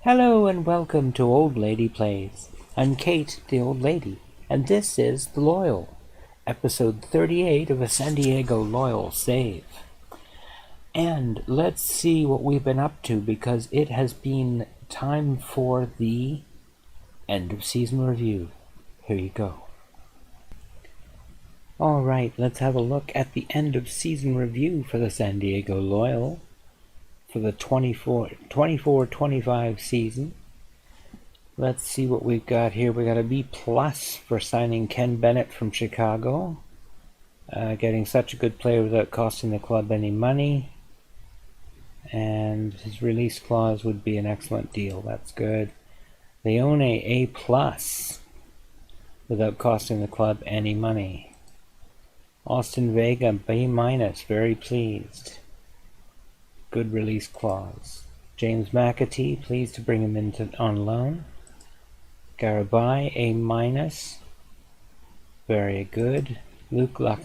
Hello and welcome to Old Lady Plays. I'm Kate, the old lady, and this is The Loyal, episode 38 of a San Diego Loyal save. And let's see what we've been up to, because it has been time for the end of season review. Here you go. Alright, let's have a look at the end of season review for the San Diego Loyal for the 24-25 season. Let's see what we've got here. We got a B+ for signing Ken Bennett from Chicago. Getting such a good player without costing the club any money. And his release clause would be an excellent deal. That's good. Leone A+ without costing the club any money. Austin Vega B-, very pleased. Good release clause. James McAtee, pleased to bring him on loan. Garabai A-, very good. Luca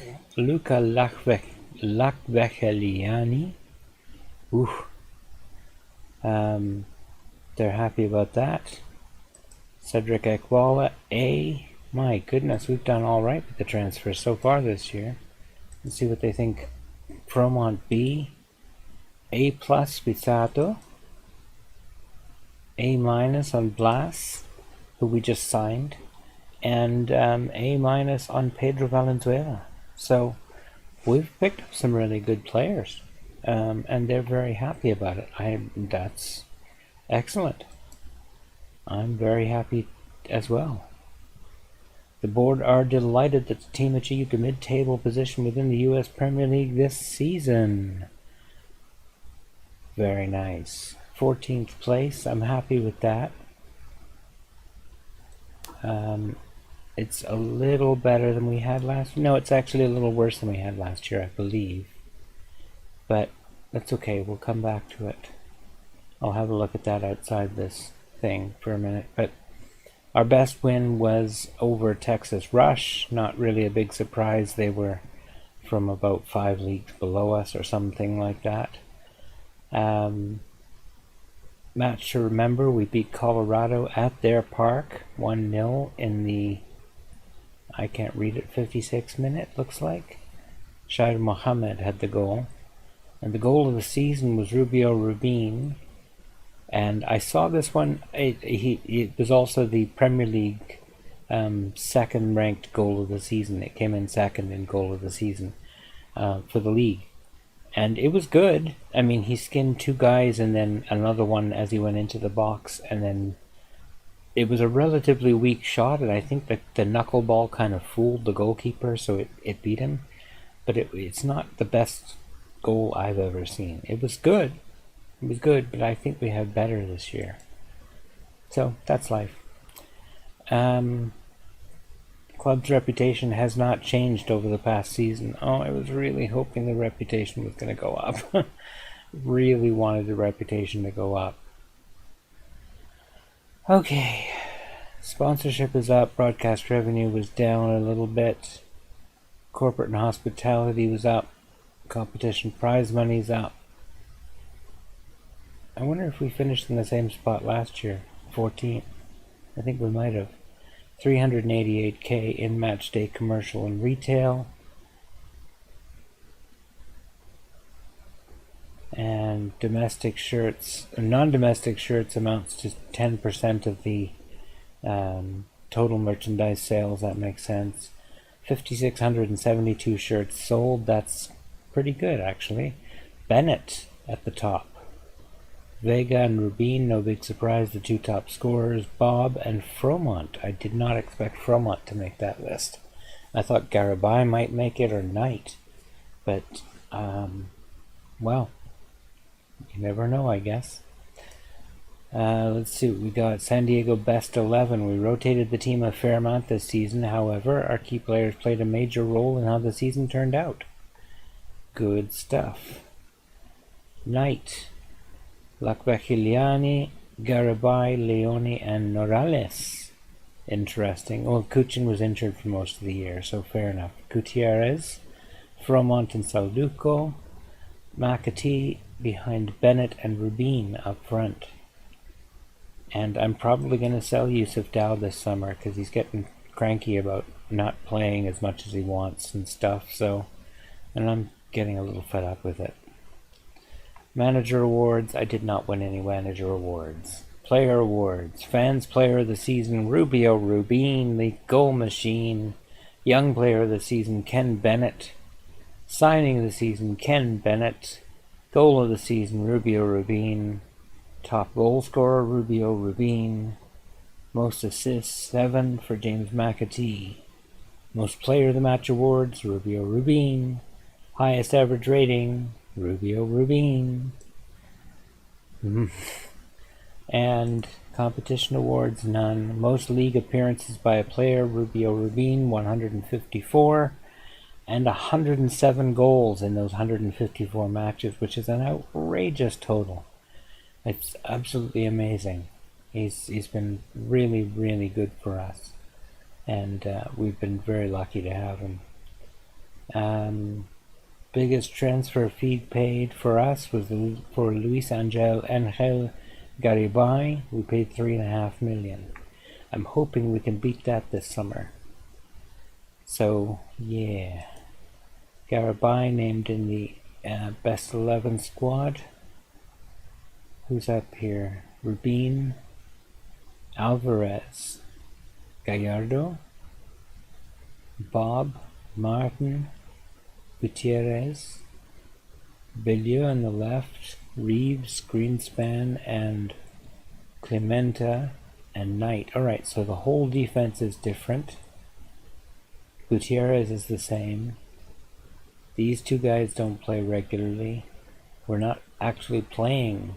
Lakvecheliani, they're happy about that. Cedric Ekwala A. My goodness, we've done all right with the transfers so far this year. Let's see what they think. Fromont B. A+ Pizzato. A- on Blas, who we just signed. And A- on Pedro Valenzuela. So we've picked up some really good players. And they're very happy about it. That's excellent. I'm very happy as well. The board are delighted that the team achieved a mid-table position within the U.S. Premier League this season. Very nice. 14th place. I'm happy with that. It's a little better than we had last year. No, it's actually a little worse than we had last year, I believe. But that's okay. We'll come back to it. I'll have a look at that outside this thing for a minute. But our best win was over Texas Rush. Not really a big surprise. They were from about 5 leagues below us or something like that. Match to remember, we beat Colorado at their park 1-0 in the, I can't read it, 56th minute, looks like. Shair Mohammed had the goal. And the goal of the season was Rubio Rubin. And I saw this one, it was also the Premier League second ranked goal of the season. It came in second in goal of the season for the league. And it was good. I mean, he skinned 2 guys and then another one as he went into the box. And then it was a relatively weak shot. And I think that the knuckleball kind of fooled the goalkeeper, so it beat him. But it's not the best goal I've ever seen. It was good. It was good, but I think we have better this year. So, that's life. Club's reputation has not changed over the past season. Oh, I was really hoping the reputation was going to go up. Really wanted the reputation to go up. Okay. Sponsorship is up. Broadcast revenue was down a little bit. Corporate and hospitality was up. Competition prize money's up. I wonder if we finished in the same spot last year. 14th. I think we might have. 388K in match day commercial and retail. And domestic shirts, non-domestic shirts amounts to 10% of the total merchandise sales. That makes sense. 5,672 shirts sold. That's pretty good, actually. Bennett at the top. Vega and Rubin, no big surprise, the 2 top scorers. Bob and Fromont. I did not expect Fromont to make that list. I thought Garabai might make it, or Knight. But, well, you never know, I guess. Let's see what we got. San Diego Best 11. We rotated the team a fair amount this season. However, our key players played a major role in how the season turned out. Good stuff. Knight. Lakvecheliani, Garabai, Leone, and Norales. Interesting. Well, Kuchin was injured for most of the year, so fair enough. Gutierrez, Fromont and Salduco, McAtee behind Bennett and Rubin up front. And I'm probably going to sell Yusuf Dow this summer because he's getting cranky about not playing as much as he wants and stuff. So, and I'm getting a little fed up with it. Manager awards. I did not win any manager awards. Player awards. Fans Player of the Season, Rubio Rubin, the goal machine. Young Player of the Season, Ken Bennett. Signing of the Season, Ken Bennett. Goal of the Season, Rubio Rubin. Top goal scorer, Rubio Rubin. Most assists, 7 for James McAtee. Most Player of the Match awards, Rubio Rubin. Highest average rating, Rubio Rubin. And competition awards, none. Most league appearances by a player, Rubio Rubin, 154. And 107 goals in those 154 matches, which is an outrageous total. It's absolutely amazing. He's been really, really good for us. And we've been very lucky to have him. Biggest transfer fee paid for us was for Luis Angel Garibay. We paid $3.5 million. I'm hoping we can beat that this summer. So, yeah. Garibay named in the best 11 squad. Who's up here? Rubin, Alvarez, Gallardo, Bob, Martin, Gutierrez, Bellieu on the left, Reeves, Greenspan, and Clementa, and Knight. Alright, so the whole defense is different. Gutierrez is the same. These two guys don't play regularly. We're not actually playing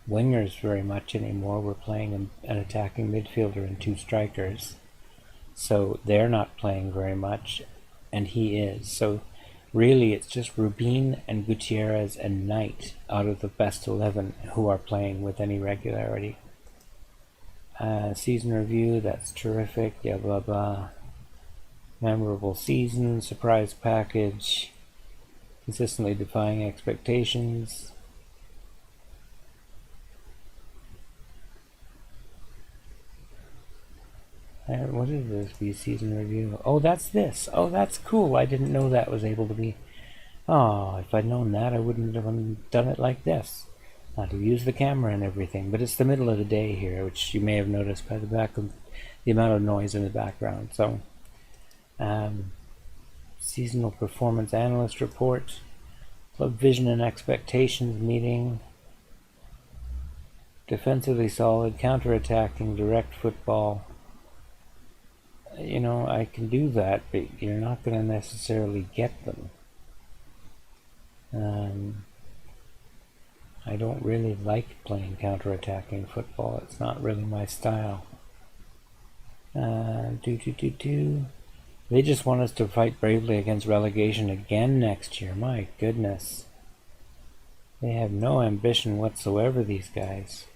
wingers very much anymore. We're playing an attacking midfielder and 2 strikers. So they're not playing very much, and he is. So really it's just Rubin and Gutierrez and Knight out of the best 11 who are playing with any regularity. Season review, that's terrific, yeah, blah blah. Memorable season, surprise package, consistently defying expectations. What is this? Be season review. Oh, that's this. Oh, that's cool. I didn't know that was able to be. Oh, if I'd known that, I wouldn't have done it like this. Not to use the camera and everything, but it's the middle of the day here, which you may have noticed by the amount of noise in the background. So, seasonal performance analyst report, club vision and expectations meeting, defensively solid, counter-attacking, direct football. You know, I can do that, but you're not going to necessarily get them. I don't really like playing counter-attacking football. It's not really my style. They just want us to fight bravely against relegation again next year. My goodness. They have no ambition whatsoever, these guys.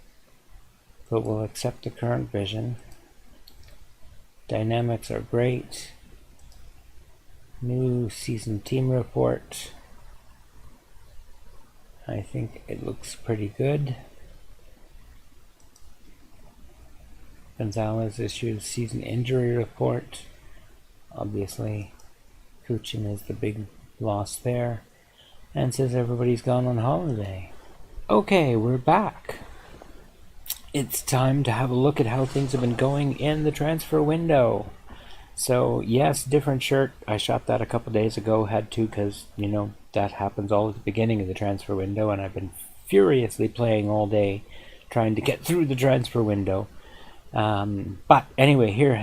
But we'll accept the current vision. Dynamics are great. New season team report. I think it looks pretty good. Gonzalez issues season injury report. Obviously, Kuchin is the big loss there. And says everybody's gone on holiday. Okay, we're back. It's time to have a look at how things have been going in the transfer window. So, yes, different shirt. I shot that a couple days ago. Had to because, you know, that happens all at the beginning of the transfer window. And I've been furiously playing all day trying to get through the transfer window. But anyway, here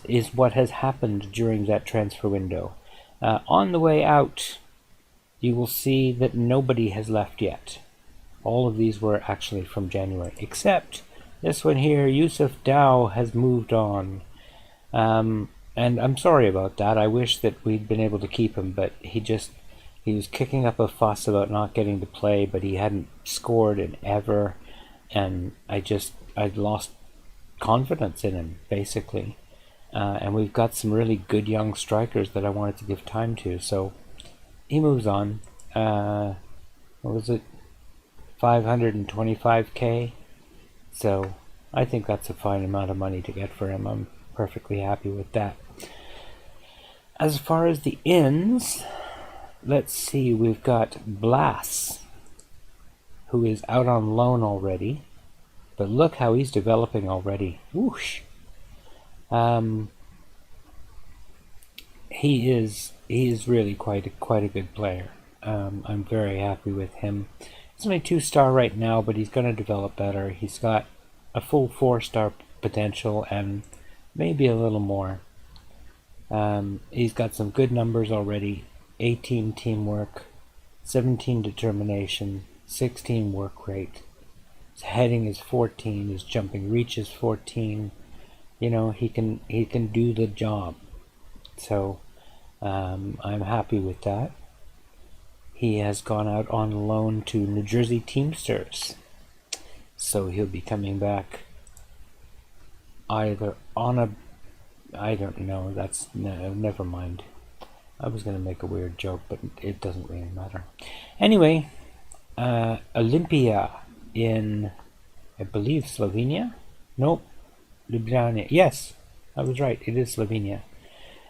is what has happened during that transfer window. On the way out, you will see that nobody has left yet. All of these were actually from January, except this one here, Yusuf Dow, has moved on. And I'm sorry about that. I wish that we'd been able to keep him, but he was kicking up a fuss about not getting to play, but he hadn't scored in ever, and I'd lost confidence in him, basically. And we've got some really good young strikers that I wanted to give time to, so he moves on. What was it? 525k So I think that's a fine amount of money to get for him. I'm perfectly happy with that. As far as the ins, let's see, we've got Blas, who is out on loan already. But look how he's developing already. Whoosh! He is really quite a good player. I'm very happy with him. He's only 2-star right now, but he's going to develop better. He's got a full 4-star potential and maybe a little more. He's got some good numbers already. 18 teamwork, 17 determination, 16 work rate. His heading is 14, his jumping reach is 14. You know, he can do the job. So I'm happy with that. He has gone out on loan to New Jersey Teamsters. So he'll be coming back either on a... I don't know, never mind. I was going to make a weird joke, but it doesn't really matter. Anyway, Olympia in, I believe, Slovenia? Nope, Ljubljana. Yes, I was right, it is Slovenia.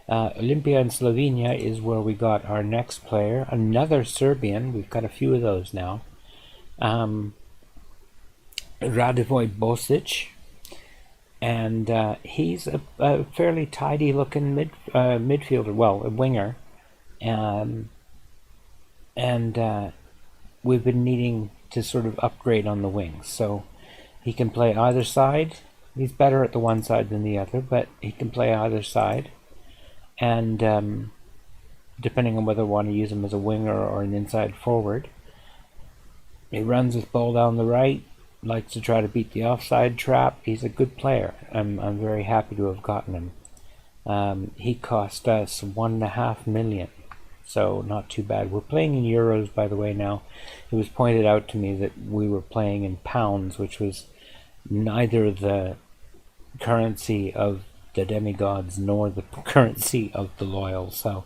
Olympia in Slovenia is where we got our next player, another Serbian. We've got a few of those now. Radevoy Bosich. And he's a fairly tidy-looking midfielder, well, a winger. And we've been needing to sort of upgrade on the wings. So he can play either side. He's better at the one side than the other, but he can play either side. And depending on whether I want to use him as a winger or an inside forward. He runs with ball down the right, likes to try to beat the offside trap. He's a good player. I'm very happy to have gotten him. He cost us $1.5 million, so not too bad. We're playing in euros, by the way, now. It was pointed out to me that we were playing in pounds, which was neither the currency of the demigods nor the currency of the loyal. So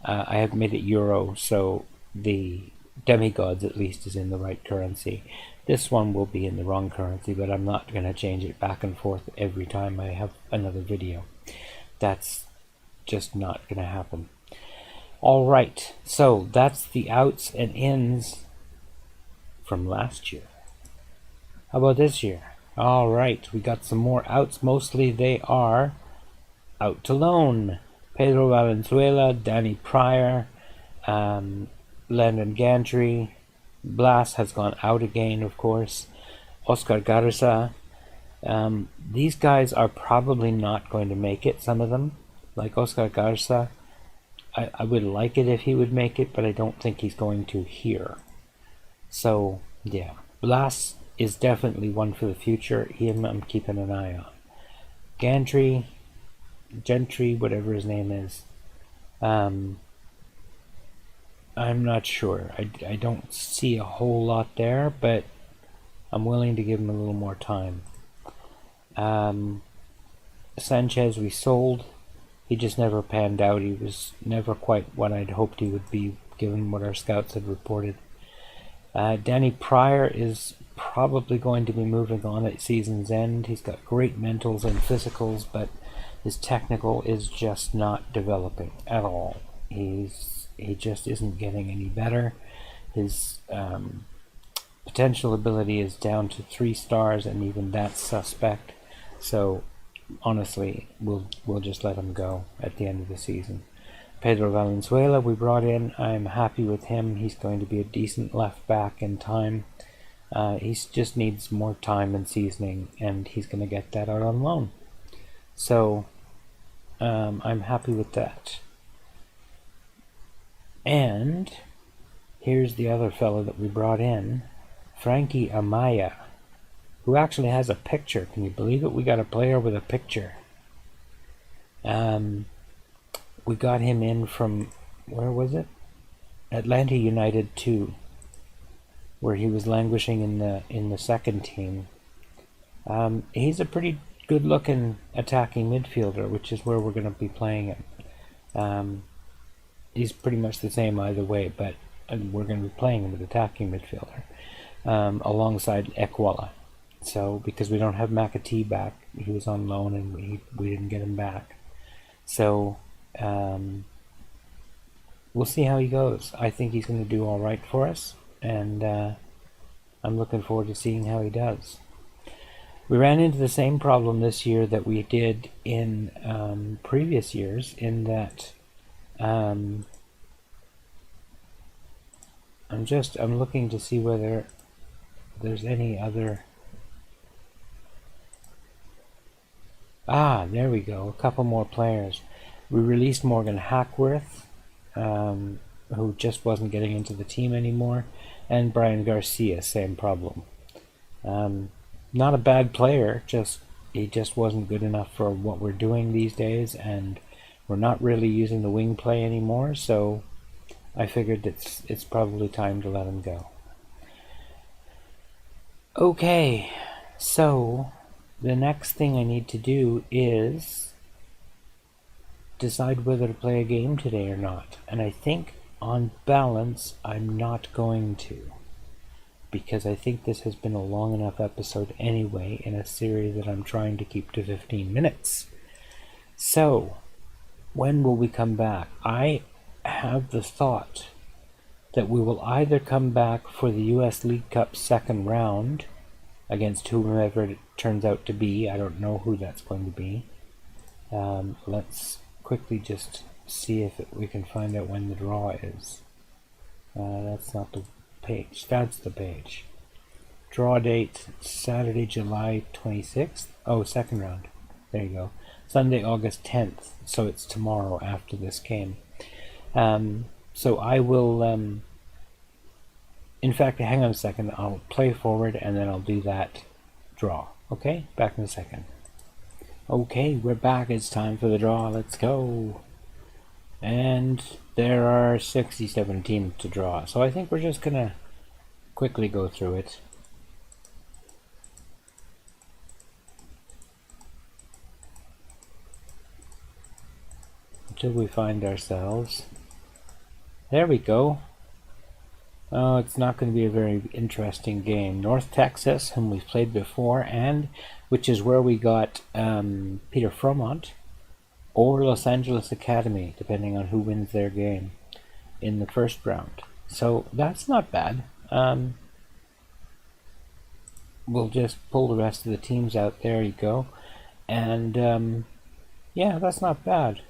I have made it euro, so the demigods at least is in the right currency. This one will be in the wrong currency, but I'm not going to change it back and forth every time I have another video. That's just not going to happen. Alright, so that's the outs and ins from last year. How about this year? Alright, we got some more outs. Mostly they are out to loan. Pedro Valenzuela, Danny Pryor, Landon Gantry. Blas has gone out again, of course. Oscar Garza. These guys are probably not going to make it, some of them. Like Oscar Garza, I would like it if he would make it, but I don't think he's going to here. So, yeah. Blas is definitely one for the future. Him I'm keeping an eye on. Gantry, whatever his name is. I'm not sure. I don't see a whole lot there, but I'm willing to give him a little more time. Sanchez we sold. He just never panned out. He was never quite what I'd hoped he would be, given what our scouts had reported. Danny Pryor is probably going to be moving on at season's end. He's got great mentals and physicals, but his technical is just not developing at all. He just isn't getting any better. His potential ability is down to 3 stars, and even that's suspect. So honestly, we'll just let him go at the end of the season. Pedro Valenzuela we brought in. I'm happy with him. He's going to be a decent left back in time. He just needs more time and seasoning, and he's going to get that out on loan. So I'm happy with that. And here's the other fellow that we brought in, Frankie Amaya, who actually has a picture. Can you believe it? We got a player with a picture. We got him in from, where was it? Atlanta United 2, where he was languishing in the second team. He's a pretty good-looking attacking midfielder, which is where we're going to be playing him. He's pretty much the same either way, but we're going to be playing him with attacking midfielder alongside Ekwala. So, because we don't have McAtee back, he was on loan and we didn't get him back. So, we'll see how he goes. I think he's going to do all right for us, and I'm looking forward to seeing how he does. We ran into the same problem this year that we did in previous years, in that I'm looking to see whether there's any other. There we go. A couple more players. We released Morgan Hackworth, who just wasn't getting into the team anymore, and Brian Garcia, same problem. Not a bad player, he just wasn't good enough for what we're doing these days, and we're not really using the wing play anymore, so I figured it's probably time to let him go. Okay, so the next thing I need to do is decide whether to play a game today or not, and I think on balance I'm not going to, because I think this has been a long enough episode anyway in a series that I'm trying to keep to 15 minutes. So, when will we come back? I have the thought that we will either come back for the US League Cup second round against whomever it turns out to be. I don't know who that's going to be. Let's quickly just see if we can find out when the draw is. That's not the page. That's the page. Draw date, Saturday, July 26th. Oh, second round. There you go. Sunday, August 10th. So it's tomorrow after this game. So I will... in fact, hang on a second. I'll play forward and then I'll do that draw. Okay? Back in a second. Okay, we're back. It's time for the draw. Let's go. And there are 67 teams to draw. So I think we're just going to quickly go through it. Until we find ourselves. There we go. Oh, it's not going to be a very interesting game. North Texas, whom we've played before, and which is where we got Peter Fromont, or Los Angeles Academy, depending on who wins their game in the first round. So that's not bad. We'll just pull the rest of the teams out. There you go. And yeah, that's not bad.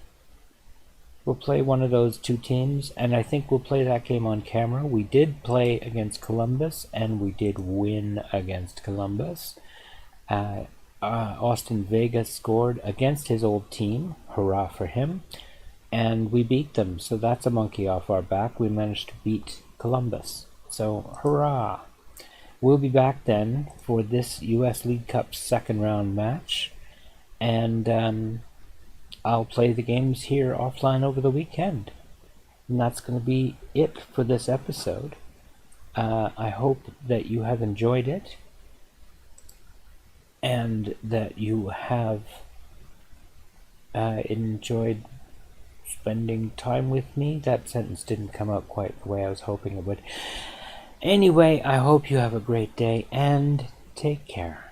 We'll play one of those two teams, and I think we'll play that game on camera. We did play against Columbus, and we did win against Columbus. Austin Vega scored against his old team. Hurrah for him. And we beat them, so that's a monkey off our back. We managed to beat Columbus. So, hurrah! We'll be back then for this US League Cup second round match. And I'll play the games here offline over the weekend. And that's going to be it for this episode. I hope that you have enjoyed it. And that you have enjoyed spending time with me. That sentence didn't come out quite the way I was hoping it would. Anyway, I hope you have a great day and take care.